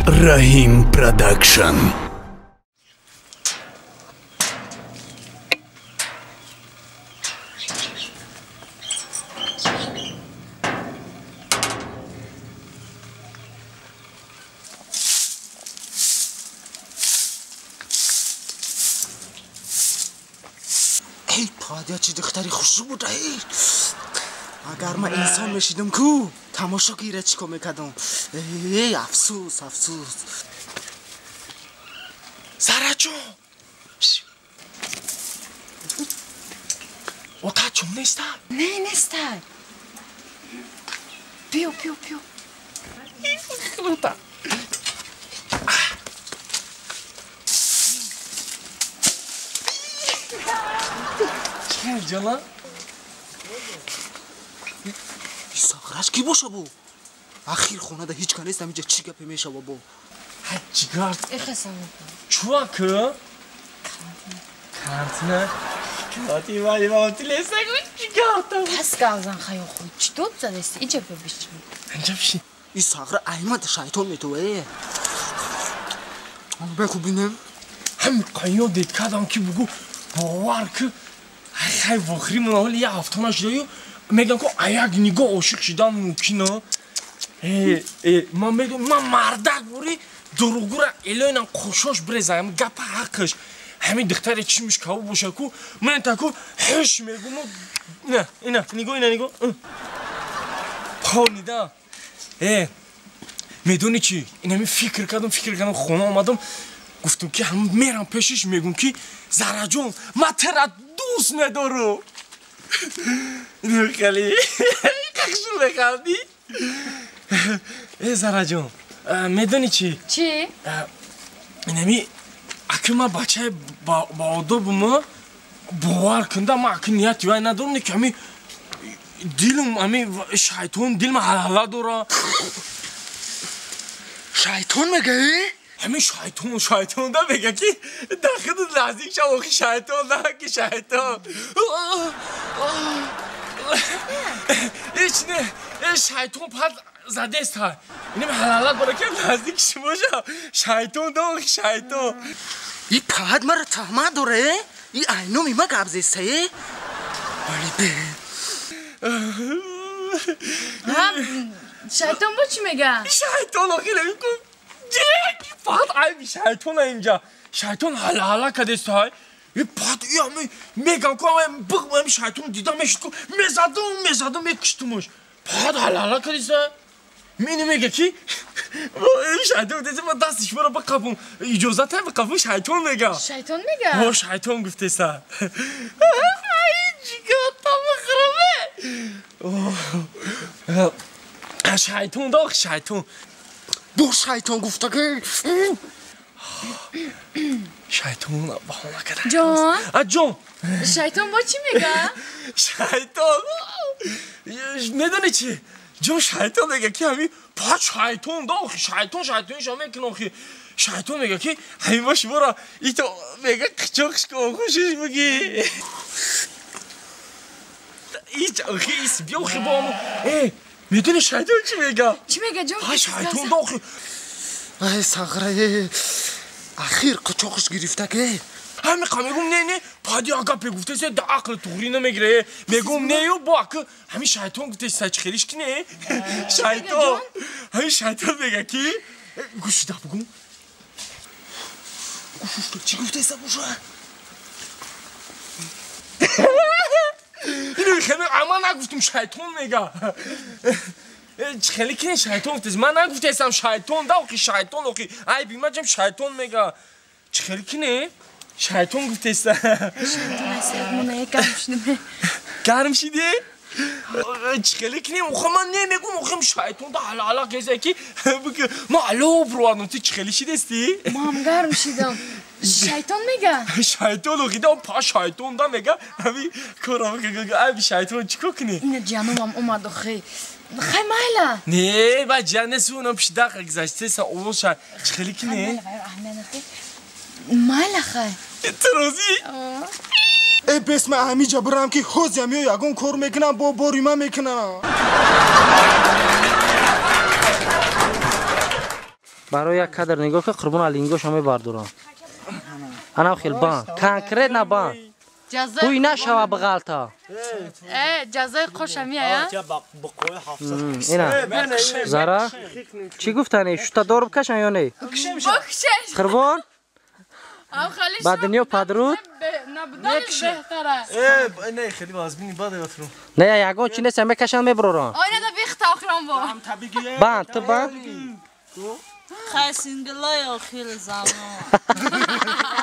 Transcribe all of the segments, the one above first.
Rahim Production. ای پادیا چی دختری خوشو بود ای اگر من انسان میشیدم کو تماشا گیره چی کمی کدم ای افسوس زهره جون اوتا چون نیسته؟ نه نیسته بیو خلوتا چه جانا؟ ساغرش کی باشه بو؟ اخیر خونه ده هیچ کنیست نمیجه چی گپی میشه بو؟ چیکار؟ اخسام چوا که؟ کانتینه؟ کاتی ولی با تلیسته کن چیکار تو؟ پس گازن خیلی خوی چی دوت زدستی اینجا ببیشم اینجا بشی این ساغر احمد شیطان میتوه بخو بینم هم قیو دید کدام کی بگو باور که خیلی واخری مناول یه هفتانه شده میگم که ایک نگاه عاشق شدم ممکنه من میگم من مردک بوری دروغو را الانم خوشاش بریزم گپ حقش همین دختر چی میش که باشه کو من تا کو حش میگم نه اینا نگاه پانیدا میدونی چی این همین فکر کردم خونه آمدم گفتم که هم میرم پیشش میگم که زهره جون من ترا دوست ندارم خیلی کخشون بخوردی زهره جون میدونی چی؟ چی؟ این همی اگه من بچه با آدابم باور کنده من اگه نیت یوی ندارم که همی دیلم همی شیطان دیلم حلاله داره شیطان میگه؟ همین شیطان ده میگه که داخل نزدیک شو که شیطان نه که شیطان هیچ نه شیطان پد زده است ها اینم حلاله برای که نزدیک شما شو شیطان ده شیطان این پد مرا تهمه داره؟ این اینو میمه قبضیسته ولی به شیطان با چی میگه؟ شیطان آخی نمیکن فقط عیبی شیطان اینجا شیطان حالا کدست های یه پاد همه میگم که همه شیطان دیدم میشد که میزدم میکشتمش پاد حالا کدست های مینی میگه که شیطان دیده من دستش برا بقبم اجازت هم بقبم شیطان میگه شیطان گفته سا چیکار تا بخرمه شیطان داخل شیطان با شیطان گفته که شیطان با همه کده جان شیطان با چی میگه؟ شیطان میدونی چی؟ جان شیطان میگه که همین پا شیطان داخل شیطانش هم میکنه شیطان میگه که همین باش برا ای تو میگه قچاقش که خوشش بگی ایچ آخی ایس بیا آخی با همون میدونی شیطان چی میگه؟ چی میگه جان؟ های شیطان داخل ای ساغره اخیر قچاقش گرفته که همین میگم نه پادی آقا بگفته سه ده عقل توری نمیگره میگم نه یو با که همین شیطان گفته سچ خیلیش که نه شیطان همین شیطان میگه که گوش ده بگم چی گفته سه بوشه اینو خیلی اما نگفتم شیطان میگه خیلی که شیطان گفته من نگفته هستم شیطان ده اوکی شیطان اوکی ای بیمه جم شیطان میگه خیلی که نه شیطان گفته هستم شیطان هستی منه گرم شده؟ خیلی که نه من نمیگم اوخیم شیطان ده حالا کسی که ما علو بروادم تو خیلی شده هستی؟ ما هم گرم شدم شیطان میگه شیطان اوکی ده پا شیطان ده میگه همین کارم که ای شیطان چیکار کنی؟ اینه جانم هم اومد خیلی مایلا نه با جانه سونم پیش دقیق گذاشته سا اول شد خیلی که نه؟ مایلا خیلی ترازی؟ ای بسم همی جا برم که خوز همی یگون کار میکنم با باریمه میکنم برای یک کادر نگاه که قربون الینگوش همه بردارم انا خیلی بان کانکریت نه بان توی نشوه بغلطا جزای خوشمی ها اینا زارا چی گفتنی شتا دور بکشن یا نه بکشش قربون بعد دنیا پدرود نبودنش بهتره نه خیلی بازبینی باده افرو نه یگان چی نیست همه کشن میبرورن آینه دا بیخت آخران با بند تو بند خسینگلای آخیر زمان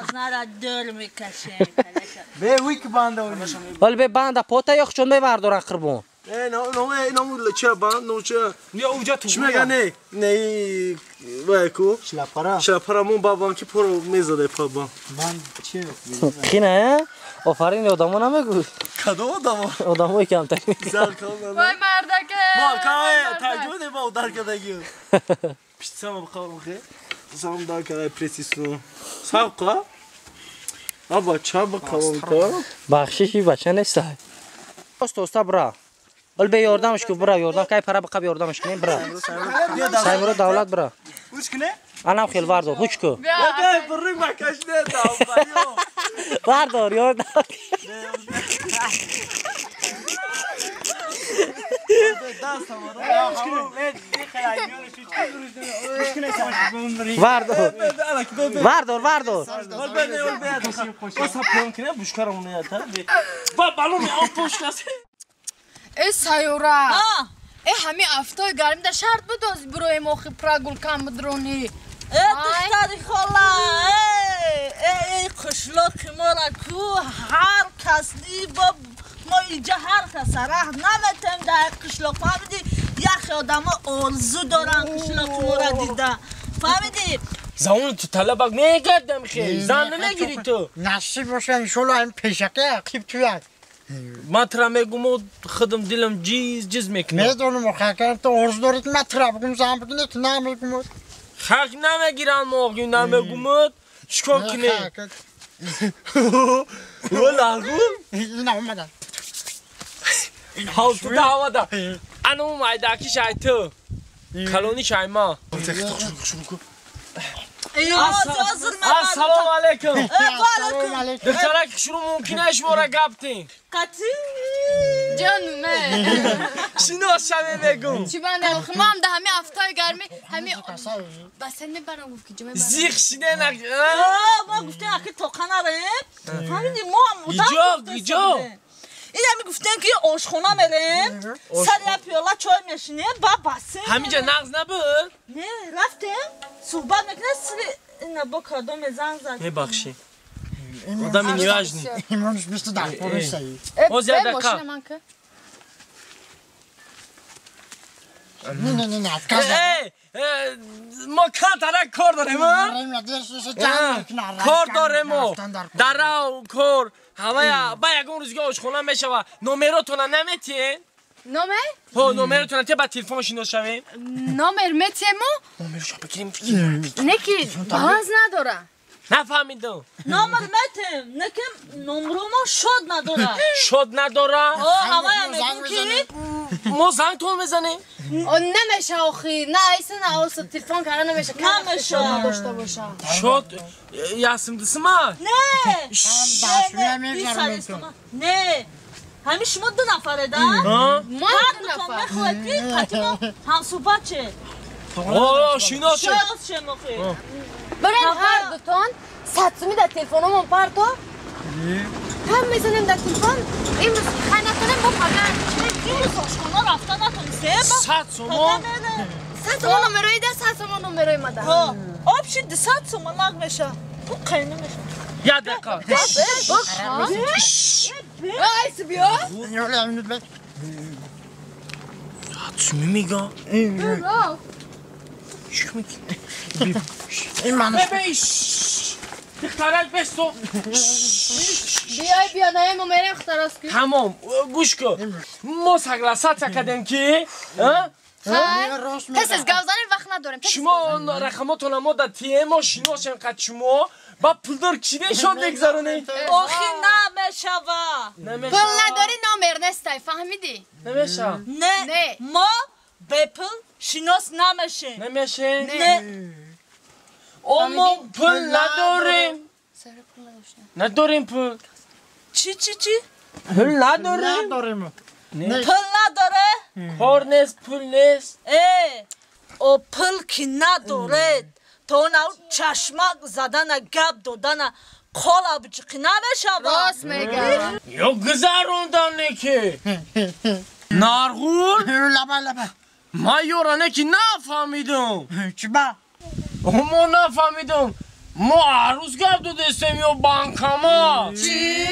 از نرا دل میکشیم به ویک باند ولی به بند پوتا یا خشون میبردارن قربون نه چرا باند نه چرا یا اونجا تو چی میگه نه وایکو شلاپرامون بابان که پرو میزده پابا من چی خینه آفرین آدمو نمیگو کدوم آدموی کمتری وای مردکه مالکای تجربه با در کدگی پیشم بخوام خیر زام دار که پرسیسون ساقا آبا چا بخوام تو بخششی بچه نیست توستا برا ولی به یاردمش کو برا یاردم که پرا بقب یاردمش کنیم برا سایمرو دولت برا وش کنه انا خیلی واردار هوچ کو بری مکش نه تا واردار یاردم واردار ای سایورا ای همه افتای گرمی در شرط بدازی بروی موخی پراگول کم بدرونی ای دختری خالا ای قشلاق مارا کو هر کس با ما اینجا هر کس راه نمیتیم در قشلاق فهمیدی یخی آدم ها آرزو دارن قشلاق مارا دیده فهمیدی زمان تو طلبک نگردم خیلی زن نمیگیری تو نصیب باشه انشالله این پیشکه خیب توید مطرح میگم خودم دلم جیز میکنه میدونم خاکر تو ارز دارید مطرح بگم زن بگید که نمیگم خاک نمیگیرن موقعی نمیگم چکار کنی ولگو اینا اومدن حال تو دعوا دا انا اومایداکی شای تو کلونی شای ما السلام علیکم دخترک شروع ممکنه شما را گفتین قطی جانمه شنو شمه بگم چی بنده ما هم ده همه افتای گرمی همه بسن میبرم گفت که جمعه برم زیخ شنه نک ما گفتیم اکی توقع نریم فهمیدی ما هم گیجا این همی گفتن که آشخونه میریم سر یه پیاله چای میشینیم با بسیم همینجا نغز نبود نه رفتیم صحبت میکنه اینا با کادو میزن زد میبخشی آدمی نیاز نی ایمانش مثل در پروش سایی او زیاده ماشین که من که نه ما کار کار داریم کار داریم درا و کار همه با یکون روزگاه آشخونه میشه و نومراتون نمیتین نامه؟ ها نومراتون نمیتین با تلفن شنو شویم نامر میتیه ما؟ نومرشو بگیریم نکی باز نداره نفهمیدم نامر میتیم نکم نمرو ما شد نداره شد نداره همه میگن که ما زنگ تون بزنیم نمیشه آخی نه ایسا نه آسا تلفن کرده نمیشه نمیشه داشته باشه شد یاسم دسما نه همین شما دو نفره ده ما هر دو تا میخواهی قطعی ما هم صحبت چه شینا شاید چه مخی بریم هر دوتان ساتسومی در تلفنمون پرتو هم میزنیم در تلفن این خانه کنیم با پگرد این ساشکونا رفته نتونسته صد سومو صد سومو نمروی ده صد سومو نمروی ما ده آب شید صد سومو لگ میشه او قینه میشه یا دقیقا ایس بیا سومی میگم برو این منش دخترک بستو بیا نه نمره اختراس کی تمام گوش کن ما سگلسات کردیم که پس از گوزن وقت نداریم شما رقماتون ما در تیه ما شناس اینقدر شما با پولدار کشیده شد بگذارونه آخی نمیشه و پول نداری نامر نستای فهمیدی؟ نمیشه نه ما به پول شناس نمیشه نمیشه نه اما پول نداریم نداریم پول چی؟ پول نداریم نداریم پول نداره؟ کار نیست پول نیست او پول که نداره تو نو چشمک زدن گپ دادن قالا بچقی نمیشه راست میگه یا گذروندن که نارغول لبه ما یورانه که نفهمیدم چی با؟ ما نفهمیدم ما عروس گرد دستیم یا بانکما چی؟